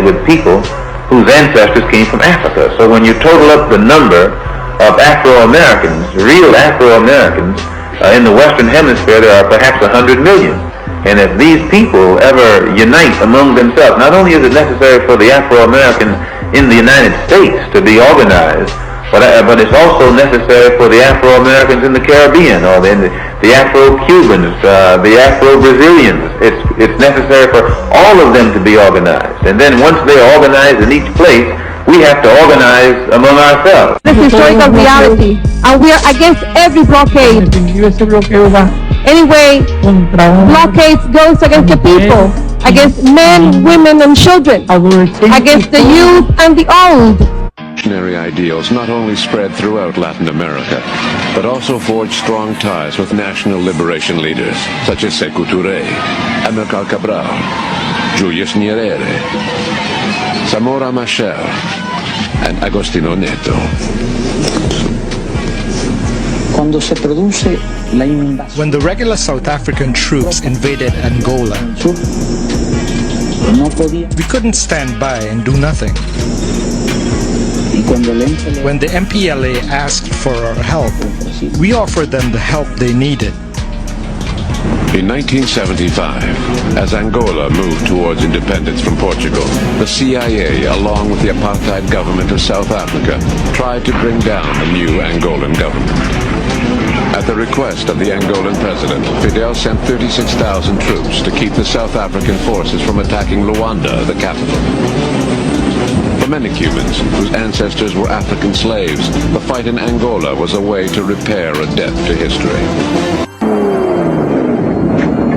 With people whose ancestors came from Africa. So when you total up the number of Afro-Americans, real Afro-Americans, in the Western Hemisphere, there are perhaps 100 million. And if these people ever unite among themselves, not only is it necessary for the Afro-Americans in the United States to be organized, but it's also necessary for the Afro-Americans in the Caribbean, or the Afro-Cubans, the Afro-Brazilians. It's necessary for all of them to be organized. And then once they're organized in each place, we have to organize among ourselves. This is historical reality, and we are against every blockade. Anyway, blockades goes against the people, against men, women, and children, against the youth and the old. Ideals not only spread throughout Latin America, but also forged strong ties with national liberation leaders such as Sékou Touré, Amílcar Cabral, Julius Nyerere, Samora Machel, and Agostinho Neto. When the regular South African troops invaded Angola, we couldn't stand by and do nothing. When the MPLA asked for our help, we offered them the help they needed. In 1975, as Angola moved towards independence from Portugal, the CIA, along with the apartheid government of South Africa, tried to bring down the new Angolan government. At the request of the Angolan president, Fidel sent 36,000 troops to keep the South African forces from attacking Luanda, the capital. For many Cubans, whose ancestors were African slaves, the fight in Angola was a way to repair a debt to history.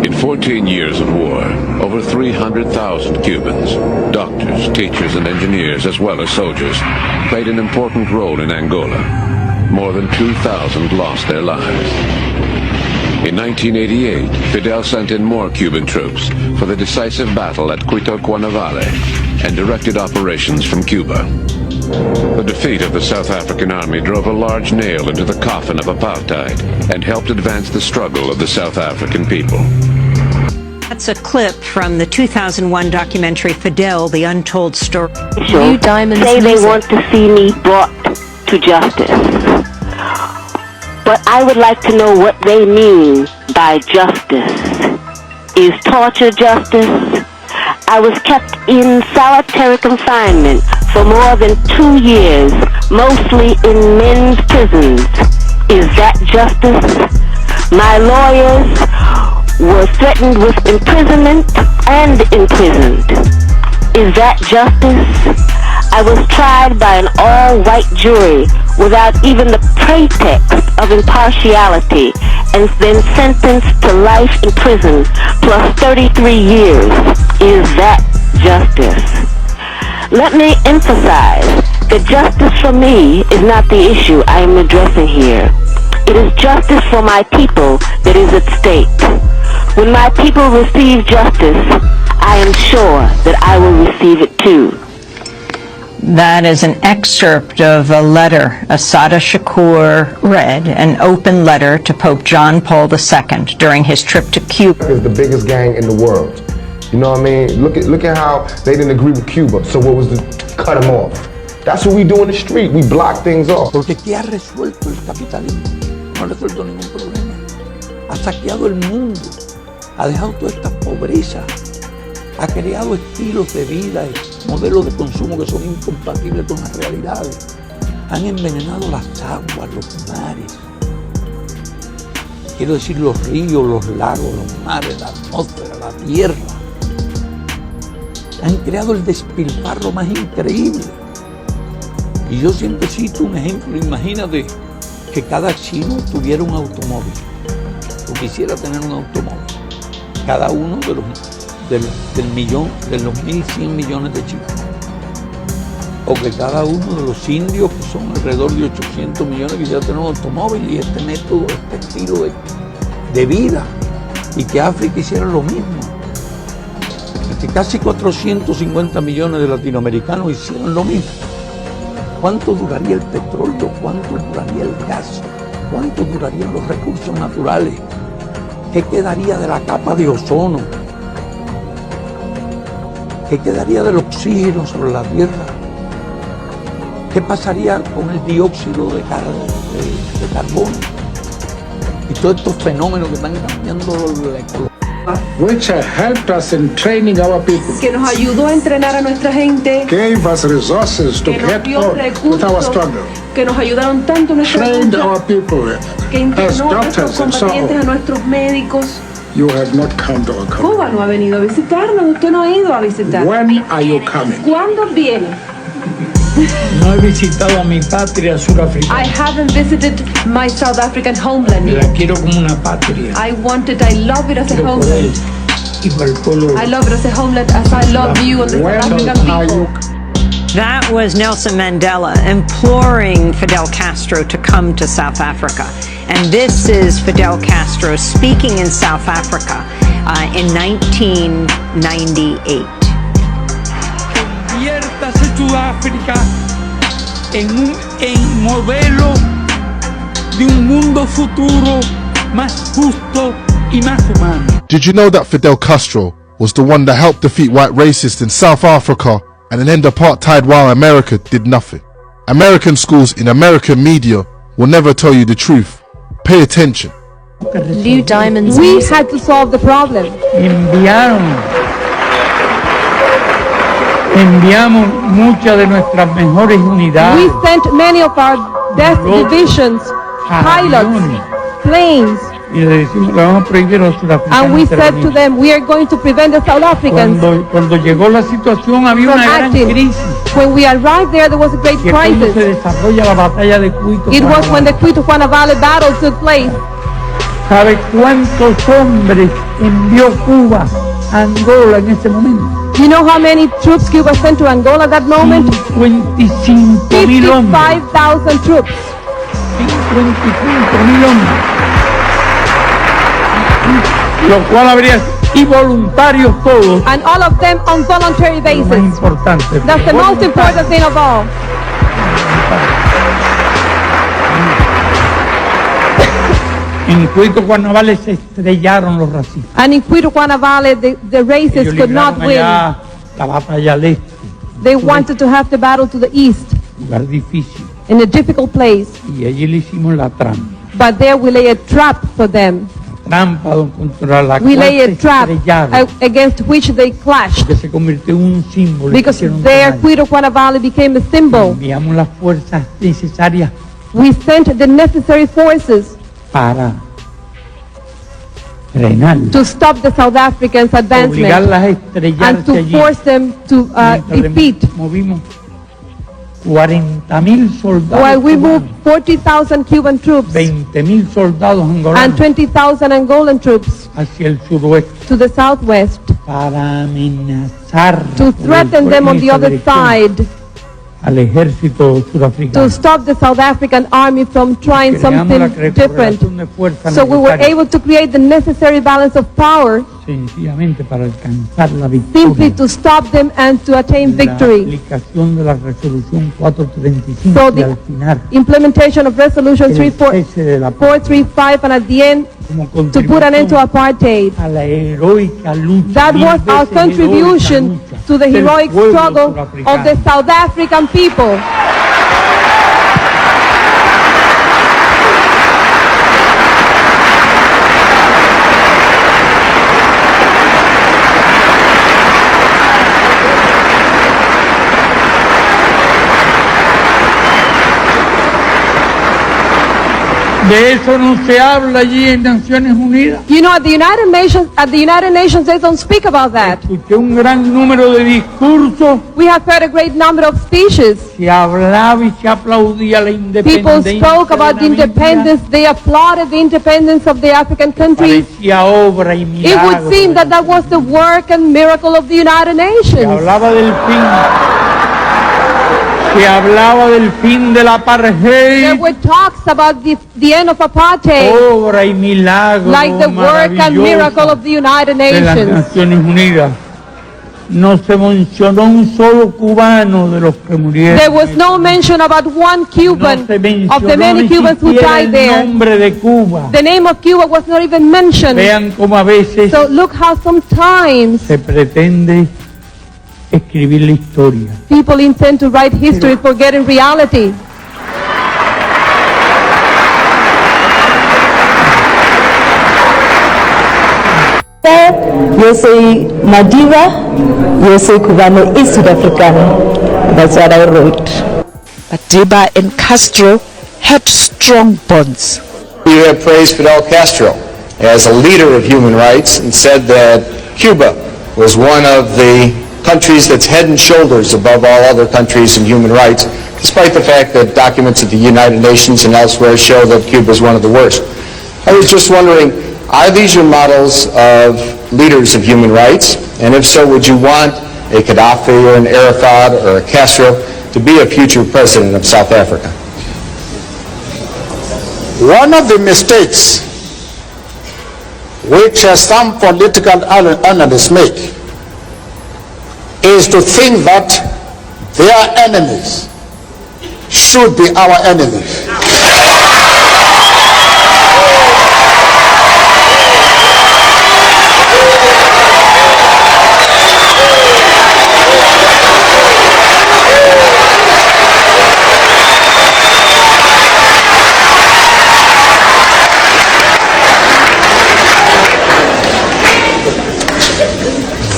In 14 years of war, over 300,000 Cubans, doctors, teachers, and engineers, as well as soldiers, played an important role in Angola. More than 2,000 lost their lives. In 1988, Fidel sent in more Cuban troops for the decisive battle at Cuito Cuanavale and directed operations from Cuba. The defeat of the South African army drove a large nail into the coffin of apartheid and helped advance the struggle of the South African people. That's a clip from the 2001 documentary Fidel, The Untold Story. Say they want to see me brought to justice. But I would like to know what they mean by justice. Is torture justice? I was kept in solitary confinement for more than 2 years, mostly in men's prisons. Is that justice? My lawyers were threatened with imprisonment and imprisoned. Is that justice? I was tried by an all-white jury without even the pretext of impartiality and then sentenced to life in prison plus 33 years. Is that justice? Let me emphasize that justice for me is not the issue I am addressing here. It is justice for my people that is at stake. When my people receive justice, I am sure that I will receive it too. That is an excerpt of a letter Assata Shakur read, an open letter to Pope John Paul II during his trip to Cuba. It's the biggest gang in the world. You know what I mean? Look at how they didn't agree with Cuba, so what was to cut them off? That's what we do in the street, we block things off. Porque ¿qué ha resuelto el capitalismo? No ha resuelto ningún problema. Ha saqueado el mundo, ha dejado toda esta pobreza, ha creado estilos de vida y modelos de consumo que son incompatibles con las realidades. Han envenenado las aguas, los mares. Quiero decir los ríos, los lagos, los mares, la atmósfera, la tierra. Han creado el despilfarro más increíble. Y yo siempre cito un ejemplo, imagínate que cada chino tuviera un automóvil, o quisiera tener un automóvil, cada uno de los 1.100 millones de chinos, o que cada uno de los indios, que son alrededor de 800 millones, quisiera tener un automóvil y este método, este estilo de vida, y que África hiciera lo mismo, y que casi 450 millones de latinoamericanos hicieran lo mismo. ¿Cuánto duraría el petróleo? ¿Cuánto duraría el gas? ¿Cuánto durarían los recursos naturales? ¿Qué quedaría de la capa de ozono? ¿Qué quedaría del oxígeno sobre la Tierra? ¿Qué pasaría con el dióxido de carbono? Y todos estos fenómenos que están cambiando la ecología. Which helped us in training our people. Que nos ayudó a entrenar a nuestra gente. Gave us resources to Que nos get dio on with our recursos. struggle. Que nos ayudaron tanto en nuestra Trained lucha. our people Que as entrenó a nuestros doctors and so combatientes, a on. nuestros médicos. You have not come to our country. Cuba no ha venido a visitarnos, usted no ha ido a visitar. When are you coming? ¿Cuándo viene? No he visitado a mi patria I surafricana. haven't visited my South African homeland Me yet. la quiero como una patria. I love it as a Quiero por él homeland. y por el pueblo. I love it as a homeland as I love you and the When South African are you people. That was Nelson Mandela imploring Fidel Castro to come to South Africa. And this is Fidel Castro speaking in South Africa in 1998. Conviértase Sudáfrica en modelo de un mundo futuro más justo y más humano. Did you know that Fidel Castro was the one that helped defeat white racists in South Africa and then end apartheid while America did nothing? American schools in American media will never tell you the truth. Pay attention. Lou Diamond's We had to solve the problem. Enviamos muchas de nuestras mejores unidades. We sent many of our best divisions, pilots, planes, Y le decimos, le vamos a prohibir a los sudafricanos. and we said to intervenir. them, we are going to prevent the South Africans Cuando llegó la situación había from una gran acting. crisis. When we arrived there was a great Y es cuando se crisis. desarrolla la batalla de Cuito. It was when the Cuito-Juana Valley battle took place. ¿Sabe cuántos hombres envió Cuba a Angola en ese momento? You know how many troops Cuba sent to Angola at that moment? 55.000 hombres. 55,000 troops. 55.000 hombres. Lo cual habría, y voluntarios todos. And all of them on voluntary Lo más basis. importante. That's the most important thing of all. En Cuito, Cuernavaca se estrellaron los racistas. And in Cuito-Juana Valley, the racists Ellos could not libraron win. allá la batalla al este, They wanted to have the battle to the east, lugar difícil. in a difficult place. Y allí le hicimos la trampa. But there we lay a trap for them. Trampa contra la We cual lay se a trap estrellaron. against which they clashed. Que se convirtió en un símbolo. Because Hicieron there daño. Cuito-Juana Valley became a symbol. Enviamos las fuerzas necesarias We sent the necessary forces para frenar, to stop the South Africans' advancement obligarlas a and estrellarse to allí. force them to Mientras le defeat. movimos 40.000 soldados While we moved cubanos, 40,000 Cuban troops 20.000 soldados and angolanos 20,000 Angolan troops hacia el suroeste to the southwest para amenazar to por threaten el- them on en the esa other dirección side al ejército to surafricano. stop the South African army from trying Creamos la something different. correlación de fuerza So we were necesaria able to create the necessary balance of power sencillamente para alcanzar la simply victoria. to stop them and to attain La victory. aplicación de la resolución 435 So y the al final implementation of resolution el cese de la 435 and at the end como to put an end to contribución apartheid. a la heroica lucha. That mil was our veces heroica contribution lucha to the del heroic pueblo struggle of surafricano. the South African people. De eso no se habla allí en Naciones Unidas. You know, at the United Nations, they don't speak about that. Escuché un gran número de discursos. We have heard a great number of speeches. Se hablaba y se aplaudía la independencia. People spoke about the independence. They applauded the independence of the African countries. Parecía obra y milagro. It would seem that that was the work and miracle of the United Nations. Se hablaba del fin. Se hablaba del fin del apartheid. There were talks about the end of apartheid. Obra y milagro like the work and miracle of the United de las Nations. Naciones Unidas. No se mencionó un solo cubano de los que murieron. There was no mention about one Cuban of the many Cubans who died there. El nombre de Cuba. The name of Cuba was not even mentioned. Vean cómo a veces So look how sometimes se pretende escribir la historia. people intend to write history forgetting reality. Yo soy Madiba, yo soy cubano y sudafricano. That's what I wrote. Madiba and Castro had strong bonds. We have praised Fidel Castro as a leader of human rights and said that Cuba was one of the countries that's head and shoulders above all other countries in human rights, despite the fact that documents at the United Nations and elsewhere show that Cuba is one of the worst. I was just wondering, are these your models of leaders of human rights? And if so, would you want a Gaddafi or an Arafat or a Castro to be a future president of South Africa? One of the mistakes which some political analysts make is to think that their enemies should be our enemies.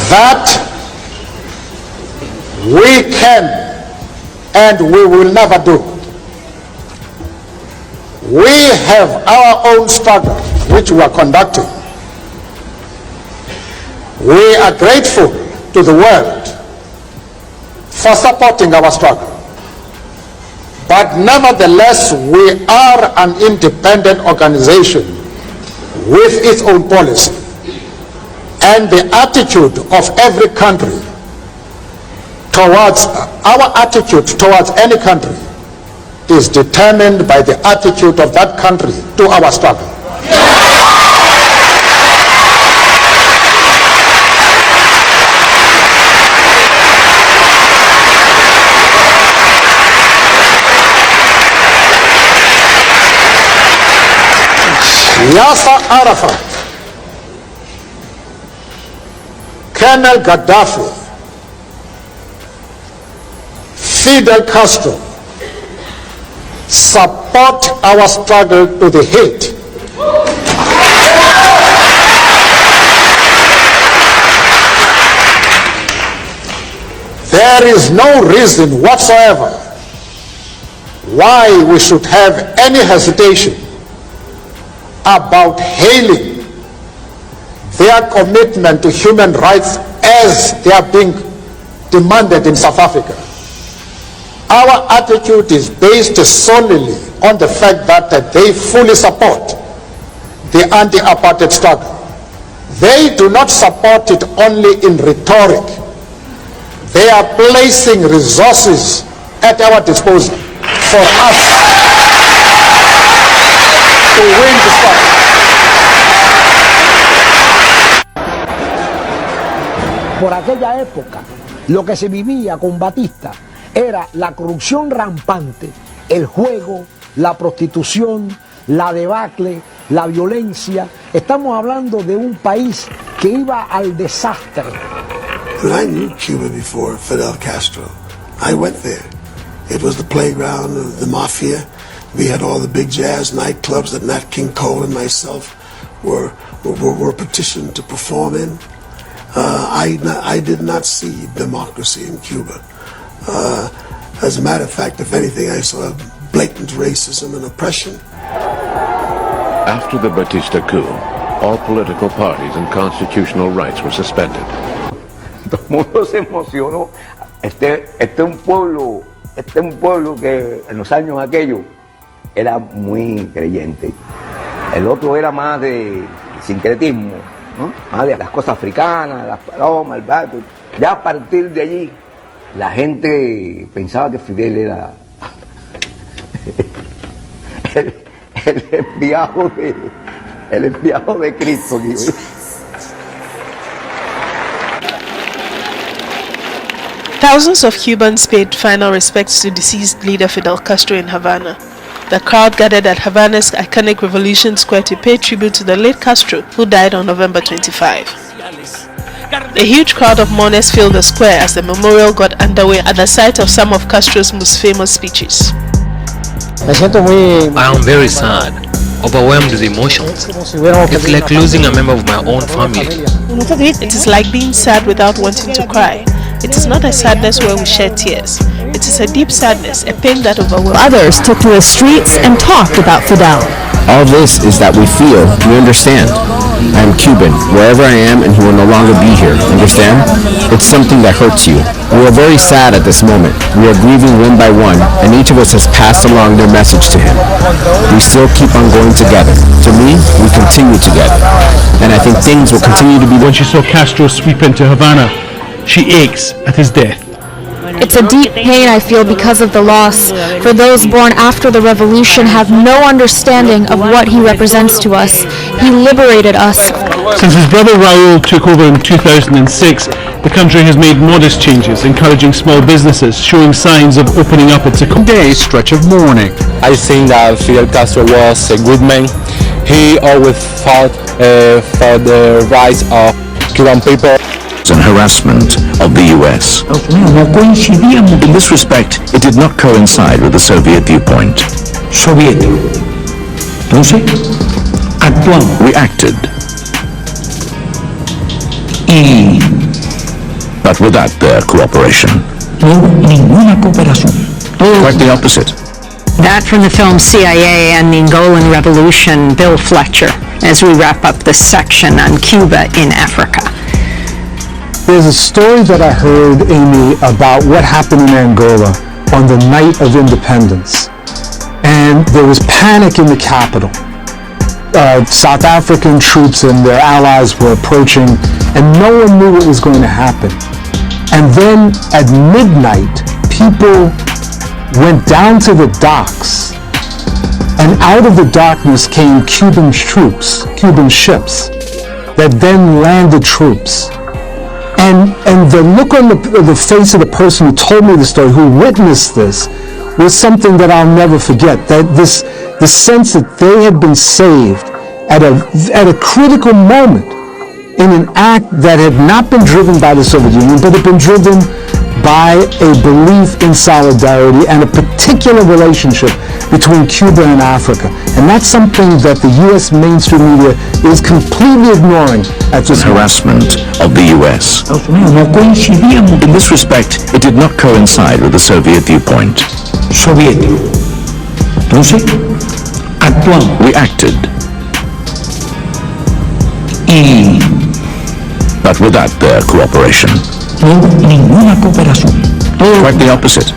That we can and we will never do. We have our own struggle which we are conducting. We are grateful to the world for supporting our struggle. But nevertheless, we are an independent organization with its own policy. And the attitude of every country towards, our attitude towards any country is determined by the attitude of that country to our struggle. Yasser Arafat, Colonel Gaddafi, Fidel Castro support our struggle to the hilt. There is no reason whatsoever why we should have any hesitation about hailing their commitment to human rights as they are being demanded in South Africa. Our attitude is based solely on the fact that they fully support the anti-apartheid struggle. They do not support it only in rhetoric. They are placing resources at our disposal for us to win the struggle. Por aquella época, lo que se vivía con Batista era la corrupción rampante, el juego, la prostitución, la debacle, la violencia. Estamos hablando de un país que iba al desastre. I knew Cuba before Fidel Castro. I went there. It was the playground of the mafia. We had all the big jazz nightclubs that Nat King Cole and myself were petitioned to perform in. I did not see democracy in Cuba. As a matter of fact, if anything, I saw blatant racism and oppression. After the Batista coup, all political parties and constitutional rights were suspended. Todo el mundo se emocionó. Este es un pueblo que en los años aquellos era muy creyente. El otro era más de sincretismo, ¿no? Más de las cosas africanas, las palomas, el gato. Ya a partir de allí, la gente pensaba que Fidel era el enviado de Cristo. Thousands of Cubans paid final respects to deceased leader Fidel Castro in Havana. The crowd gathered at Havana's iconic Revolution Square to pay tribute to the late Castro, who died on November 25. A huge crowd of mourners filled the square as the memorial got underway at the site of some of Castro's most famous speeches. I am very sad, overwhelmed with emotions. It's like losing a member of my own family. It is like being sad without wanting to cry. It is not a sadness where we shed tears. It is a deep sadness, a pain that overwhelms. Others took to the streets and talked about Fidel. All this is that we feel, we understand. I am Cuban, wherever I am, and he will no longer be here. Understand? It's something that hurts you. We are very sad at this moment. We are grieving one by one, and each of us has passed along their message to him. We still keep on going together. To me, we continue together. And I think things will continue to be... When she saw Castro sweep into Havana, she aches at his death. It's a deep pain I feel because of the loss. For those born after the revolution have no understanding of what he represents to us. He liberated us. Since his brother Raul took over in 2006, the country has made modest changes, encouraging small businesses, showing signs of opening up its economy. A stretch of mourning. I think that Fidel Castro was a good man. He always fought for the rights of Cuban people. And harassment of the U.S. In this respect, it did not coincide with the Soviet viewpoint. We acted. But without their cooperation. Quite the opposite. That from the film CIA and the Angolan Revolution, Bill Fletcher, as we wrap up this section on Cuba in Africa. There's a story that I heard, Amy, about what happened in Angola on the night of independence. And there was panic in the capital. South African troops and their allies were approaching, and no one knew what was going to happen. And then at midnight, people went down to the docks, and out of the darkness came Cuban troops, Cuban ships, that then landed troops. And the look on the face of the person who told me the story, who witnessed this, was something that I'll never forget. That the sense that they had been saved at a critical moment in an act that had not been driven by the Soviet Union, but had been driven by a belief in solidarity and a particular relationship between Cuba and Africa. And that's something that the U.S. mainstream media is completely ignoring at this harassment of the U.S. In this respect, it did not coincide with the Soviet viewpoint. We acted. But without their cooperation. Quite the opposite.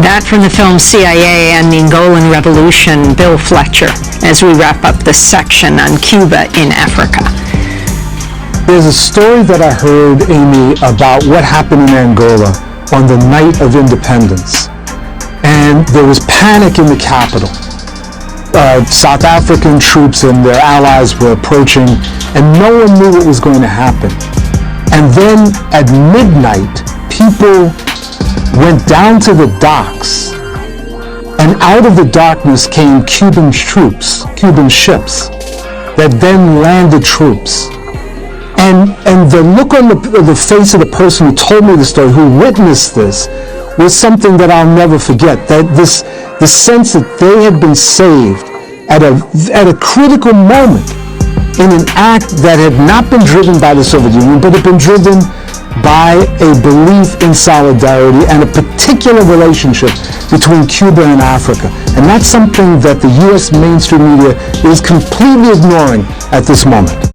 That from the film CIA and the Angolan Revolution, Bill Fletcher, as we wrap up this section on Cuba in Africa. There's a story that I heard, Amy, about what happened in Angola on the night of independence. And there was panic in the capital. South African troops and their allies were approaching, and no one knew what was going to happen. And then at midnight, people went down to the docks, and out of the darkness came Cuban troops, Cuban ships, that then landed troops. And the look on the face of the person who told me the story, who witnessed this, was something that I'll never forget. That the sense that they had been saved at a critical moment in an act that had not been driven by the Soviet Union, but had been driven by a belief in solidarity and a particular relationship between Cuba and Africa. And that's something that the U.S. mainstream media is completely ignoring at this moment.